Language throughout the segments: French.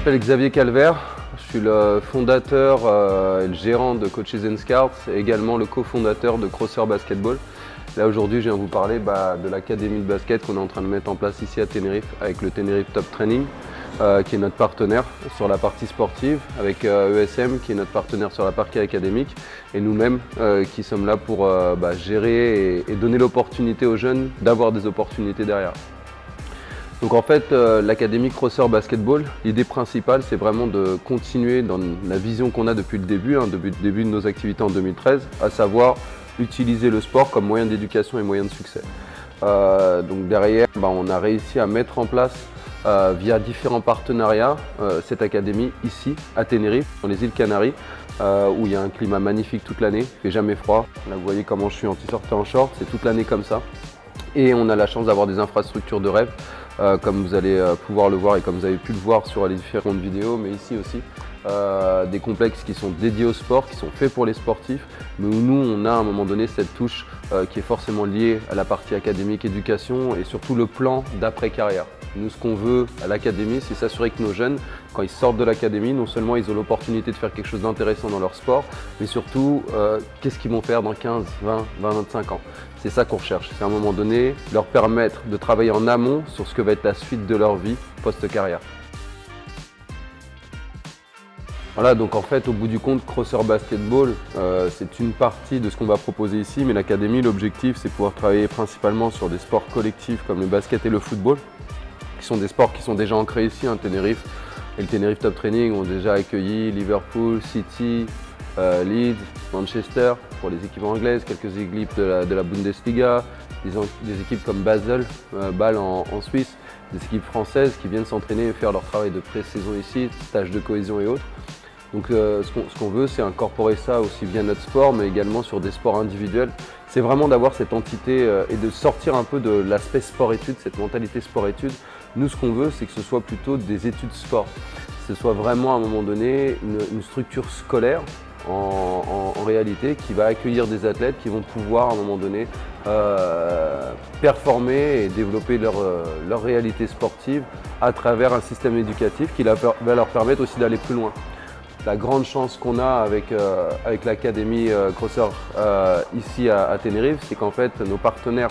m'appelle Xavier Calvert, je suis le fondateur et le gérant de Coaches & Scouts et également le cofondateur de Crosser Basketball. Là aujourd'hui je viens vous parler de l'académie de basket qu'on est en train de mettre en place ici à Tenerife avec le Tenerife Top Training qui est notre partenaire sur la partie sportive, avec ESM qui est notre partenaire sur la partie académique et nous-mêmes qui sommes là pour gérer et donner l'opportunité aux jeunes d'avoir des opportunités derrière. Donc en fait, l'académie Crosser Basketball, l'idée principale, c'est vraiment de continuer dans la vision qu'on a depuis le début, depuis le début de nos activités en 2013, à savoir utiliser le sport comme moyen d'éducation et moyen de succès. Donc derrière, on a réussi à mettre en place, via différents partenariats, cette académie ici, à Tenerife, dans les îles Canaries, où il y a un climat magnifique toute l'année, il ne fait jamais froid. Là, vous voyez comment je suis en t-shirt et en short, c'est toute l'année comme ça. Et on a la chance d'avoir des infrastructures de rêve, comme vous allez pouvoir le voir et comme vous avez pu le voir sur les différentes vidéos, mais ici aussi, des complexes qui sont dédiés au sport, qui sont faits pour les sportifs, mais où nous, on a à un moment donné cette touche qui est forcément liée à la partie académique, éducation et surtout le plan d'après-carrière. Nous, ce qu'on veut à l'académie, c'est s'assurer que nos jeunes, quand ils sortent de l'académie, non seulement ils ont l'opportunité de faire quelque chose d'intéressant dans leur sport, mais surtout, qu'est-ce qu'ils vont faire dans 15, 20, 25 ans. C'est ça qu'on recherche. C'est à un moment donné, leur permettre de travailler en amont sur ce que va être la suite de leur vie post-carrière. Voilà, donc en fait, au bout du compte, Crosser Basketball, c'est une partie de ce qu'on va proposer ici, mais l'académie, l'objectif, c'est pouvoir travailler principalement sur des sports collectifs comme le basket et le football, qui sont des sports qui sont déjà ancrés ici, Tenerife. Et le Tenerife Top Training ont déjà accueilli Liverpool, City, Leeds, Manchester pour les équipes anglaises, quelques équipes de la Bundesliga, des équipes comme Basel, Bâle en Suisse, des équipes françaises qui viennent s'entraîner et faire leur travail de pré-saison ici, stages de cohésion et autres. Donc ce qu'on veut, c'est incorporer ça aussi bien notre sport, mais également sur des sports individuels. C'est vraiment d'avoir cette entité et de sortir un peu de l'aspect sport-études, cette mentalité sport-études. Nous, ce qu'on veut, c'est que ce soit plutôt des études sport. Que ce soit vraiment à un moment donné une structure scolaire en réalité qui va accueillir des athlètes qui vont pouvoir à un moment donné performer et développer leur réalité sportive à travers un système éducatif qui va leur permettre aussi d'aller plus loin. La grande chance qu'on a avec l'académie Crosser ici à Tenerife, c'est qu'en fait nos partenaires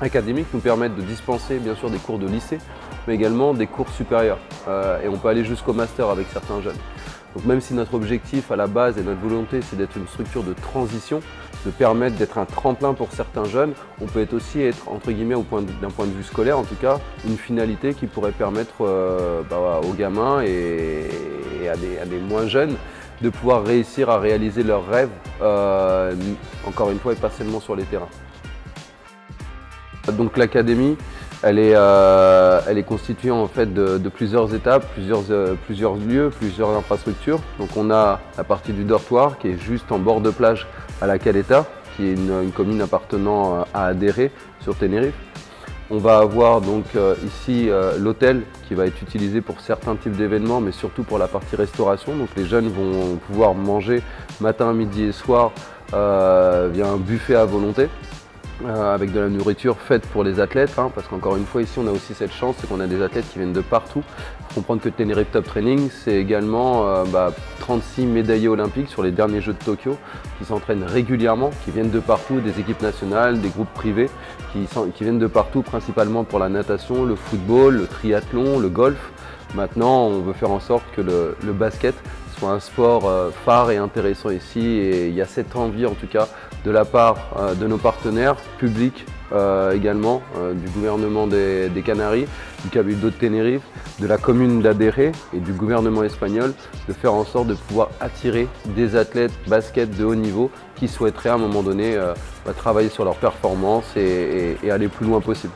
académiques nous permettent de dispenser bien sûr des cours de lycée, mais également des cours supérieurs. Et on peut aller jusqu'au master avec certains jeunes. Donc même si notre objectif à la base et notre volonté c'est d'être une structure de transition, de permettre d'être un tremplin pour certains jeunes, on peut aussi être entre guillemets d'un point de vue scolaire en tout cas, une finalité qui pourrait permettre aux gamins et à des moins jeunes de pouvoir réussir à réaliser leurs rêves, encore une fois et pas seulement sur les terrains. Donc l'académie, elle est constituée en fait de plusieurs étapes, plusieurs lieux, plusieurs infrastructures. Donc on a la partie du dortoir qui est juste en bord de plage à la Caleta, qui est une commune appartenant à Adéré sur Tenerife. On va avoir donc ici l'hôtel qui va être utilisé pour certains types d'événements, mais surtout pour la partie restauration. Donc les jeunes vont pouvoir manger matin, midi et soir via un buffet à volonté. Avec de la nourriture faite pour les athlètes, parce qu'encore une fois ici on a aussi cette chance, c'est qu'on a des athlètes qui viennent de partout. Il faut comprendre que Tenerife Top Training c'est également 36 médaillés olympiques sur les derniers Jeux de Tokyo qui s'entraînent régulièrement, qui viennent de partout, des équipes nationales, des groupes privés qui viennent de partout, principalement pour la natation, le football, le triathlon, le golf. Maintenant on veut faire en sorte que le basket soit un sport phare et intéressant ici, et il y a cette envie en tout cas de la part de nos partenaires publics également, du gouvernement des Canaries, du Cabildo de Tenerife, de la commune d'Adéré et du gouvernement espagnol, de faire en sorte de pouvoir attirer des athlètes basket de haut niveau qui souhaiteraient à un moment donné travailler sur leur performance et aller plus loin possible.